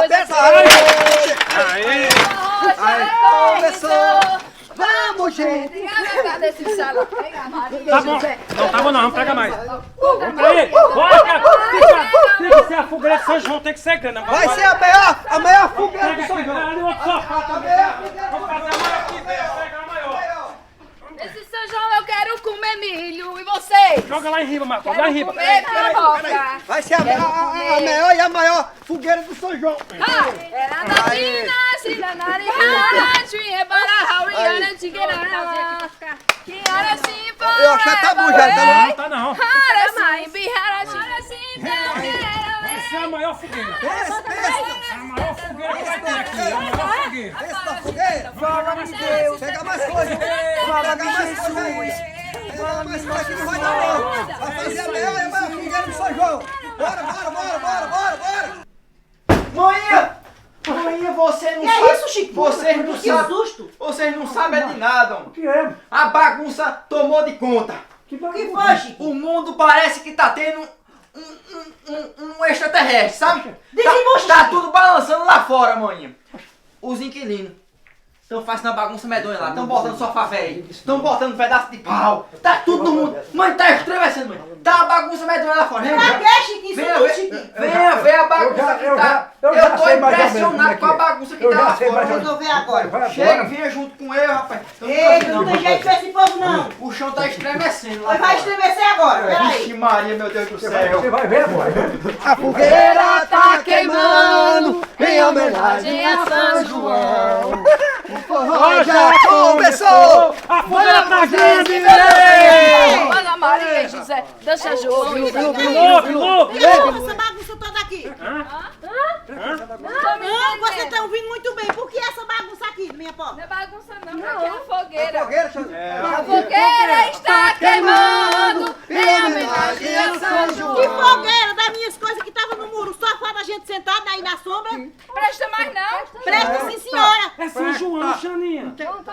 cabeça. Aí. Começou. Vamos, gente. Tá bom. Não, tá bom não, pega mais. Vamos pra aí. Bora, tem que ser a fogueira de São João, tem que ser grande. Vai ser a maior fogueira do São João. Ali o outro sofá também. Vamos fazer a maior aqui, pega a maior. Esse São João eu quero comer milho. E vocês? Joga lá em riba, Marcos, lá em riba. Comer piroca. Vai ser a maior e a maior fogueira do São João. Era na China, China, na Rihanna, China, para Rihanna, Tigerana. Que era assim, Eu acho que tá bom já, tá bom? Não tá não. Era assim, birra, China, assim, Essa é a maior fogueira. Pensa. A maior fogueira que vai ter aqui. A maior fogueira. Pensa na fogueira. Fala de Deus. Pega mais coisa. Pega mais coisa aí. Pega mais coisa que não vai dar não. Vai fazer a maior e a maior fogueira do São João. Bora. Maninha, você não Que sabe. é isso, Chico? Vocês não Que sabem. susto. Vocês não sabem de nada, homem. O que é? A bagunça tomou de conta. Que O que foi, Chico? O mundo parece que tá tendo um extraterrestre, sabe? Desembucha, Tá Chico. tudo balançando lá fora, maninha. Os inquilinos estão fazendo a bagunça medonha lá, estão botando sofá velho, estão botando pedaço de pau, tá tudo no mundo. Mãe, tá estremecendo, mãe. Tá uma bagunça medonha lá fora. Pra que, Chico? Isso Venha tudo, ver, Chiquinho. venha ver a bagunça que tá. eu já Eu tô sei mais ou menos impressionado com a como é que é. bagunça que Eu tá já lá sei mais fora. ou Resolver agora. Chega, venha junto com eu, rapaz. Eu nunca Ei, vi, não tem jeito com esse povo, não. O chão tá estremecendo lá Pois vai fora. estremecer agora, peraí. Vixe Maria, meu Deus do Você céu. vai ver agora. A fogueira tá queimando em homenagem a São João. O forró já começou. A fogueira tá grande, Ana Maria e José, dança jogo. louco. Essa bagunça toda aqui. Não, você tá ouvindo muito bem. Por que essa bagunça aqui, minha pobre? Não é bagunça não, aqui é a fogueira. Fogueira, Xandinha. A fogueira está queimando em homenagem a São João. Que fogueira das minhas coisas que tava no muro. O sofá da gente sentada aí na sombra. Presta mais não. Presta sim, senhora. É São João, Xaninha. Eu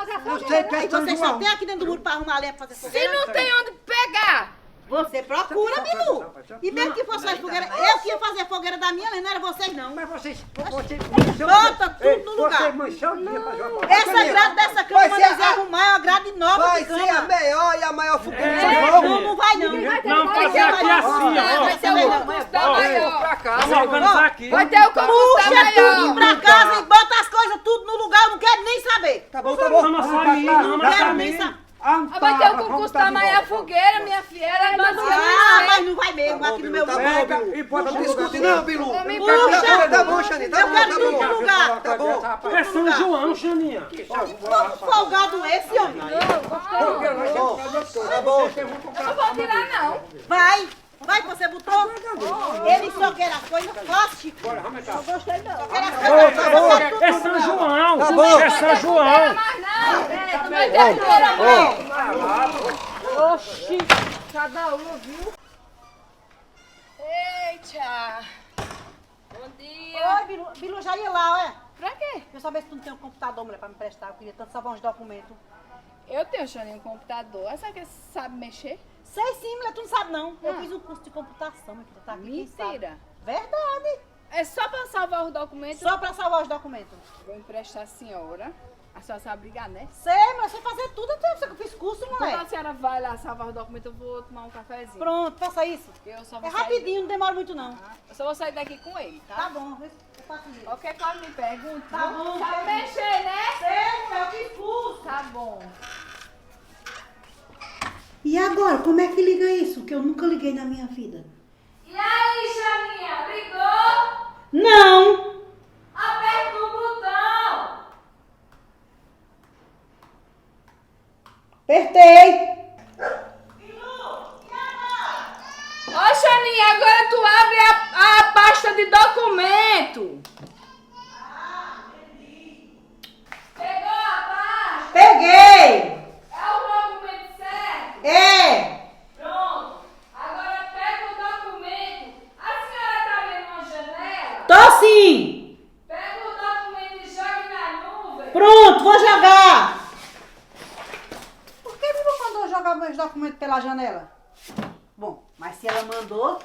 sei que é Aí São vocês só João. tem aqui dentro do muro pra arrumar a lenha pra fazer Se fogueira. não tem onde pegar. Você procura, Bilu. E mesmo que fosse fazer fogueira, eu que ia fazer fogueira da minha lenha, não era vocês não. Mas vocês Bota tudo no lugar. Vocês mancham o dia pra jogar. Essa grade dessa cama, Vai quando ser eles arrumar, é uma grade nova Vai de ser a cama. maior e a maior fogueira do São João. Não, não vai não. Não, fazer aqui assim, Vai ó. ser melhor. Tá maior. Vamos organizar aqui. Vai ter o concurso da Puxa tudo maior. pra casa e bota as coisas tudo no lugar, eu não quero nem saber. Tá bom. Vamos sair, Não vamos quero nem sair. saber. Vai ter o concurso da maior fogueira, minha filha. Era Ah, mas não vai mesmo aqui no meu Tá lugar. bom, E bota não no lugar. discute não, Bilu. Puxa. Tá bom, Xandinha. Tá Eu bom, quero tá tudo bom. no lugar. Tá bom. É São João, Xaninha. Todo folgado esse, homem. Tá bom. Eu não vou tirar não. Vai que você botou. Ele só quer as coisas fáceis. Não gostei não. Só quer as coisas Tá bom. fáceis. É São João. Tá bom. É São João. Mas não. Tu vai ter fogueira não. Oxi, cada um, viu? Eita. Bom dia. Oi, Bilu já ia lá, olha. Pra quê? Eu saber se tu não tem um computador, mulher, pra me prestar. Eu queria tanto salvar uns documentos. Eu tenho, Xaninha, um computador. Essa que sabe mexer? Sei sim, mulher, tu não sabe não. Eu fiz um curso de computação, minha filha, tá aqui, quem sabe. Mentira. Verdade. É só pra salvar os documentos? Só pra salvar os documentos. Vou emprestar a senhora. A senhora sabe brigar, né? Sei, mas eu sei fazer tudo, até você que eu fiz curso, Quando mulher. a senhora vai lá salvar os documentos, eu vou tomar um cafezinho. Pronto, faça isso. Eu só É vou sair... rapidinho, não demora muito não. Eu só vou sair daqui com ele, tá? Tá bom, eu faço isso. Qualquer coisa me pergunta. Tá bom, Sabe sei. mexer, né? Sei, mulher, eu fiz curso. Tá bom. E agora, como é que liga isso? Que eu nunca liguei na minha vida. E aí, Xaninha, brigou? Não! Aperta o botão. Apertei! Ó, Xaninha, agora tu abre a pasta de documento. Pegou a pasta? Peguei! É o documento certo? É! Pronto. Agora pega o documento. A senhora tá vendo uma janela? Tô sim! Pega o documento e joga na nuvem. Pronto, vou jogar! Por que Bilu mandou jogar meus documentos pela janela? Bom, mas se ela mandou...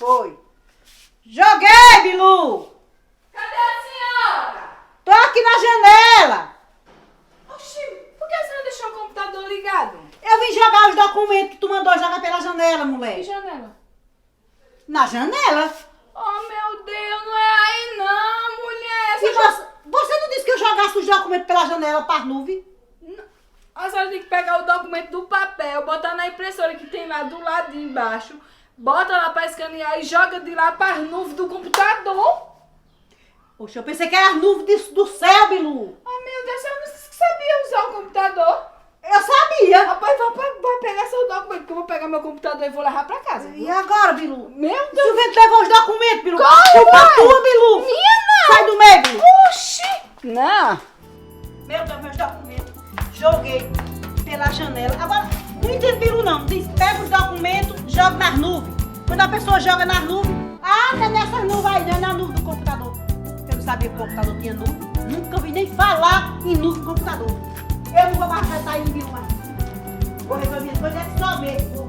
Foi. Joguei, Bilu! Cadê a senhora? Tô aqui na janela. Oxi, por que a senhora deixou o computador ligado? Eu vim jogar os documentos que tu mandou jogar pela janela, Que moleque. janela? Na janela? Oh, meu Deus, não é aí não, mulher. E você não disse que eu jogasse os documentos pela janela para nuvem? A senhora tem que pegar o documento do papel, botar na impressora que tem lá do lado de embaixo, bota lá pra escanear e joga de lá para as nuvens do computador. Poxa, eu pensei que era as nuvens do céu, Bilu. Oh, meu Deus, eu não sabia usar o computador. Eu sabia. Rapaz, vai pegar seu documento, que eu vou pegar meu computador e vou levar pra casa. E agora, Bilu? Meu Se Deus. o vento levou os documentos, Bilu. Como, Culpa mãe? tua, Bilu. Minha não. Sai do meio, Bilu. Oxi. Não. Meu Deus, meus documentos. Joguei pela janela. Agora, não entendo, Bilu, não. Diz, pega os documentos, joga nas nuvens. Quando a pessoa joga nas nuvens, tá nessas nuvens aí, não é na nuvem do computador. Eu não sabia que o computador tinha nuvem. Nunca ouvi nem falar em nuvem do computador. Eu não vou mais estar aí, Bilu, mais. Vou resolver as coisas só mesmo.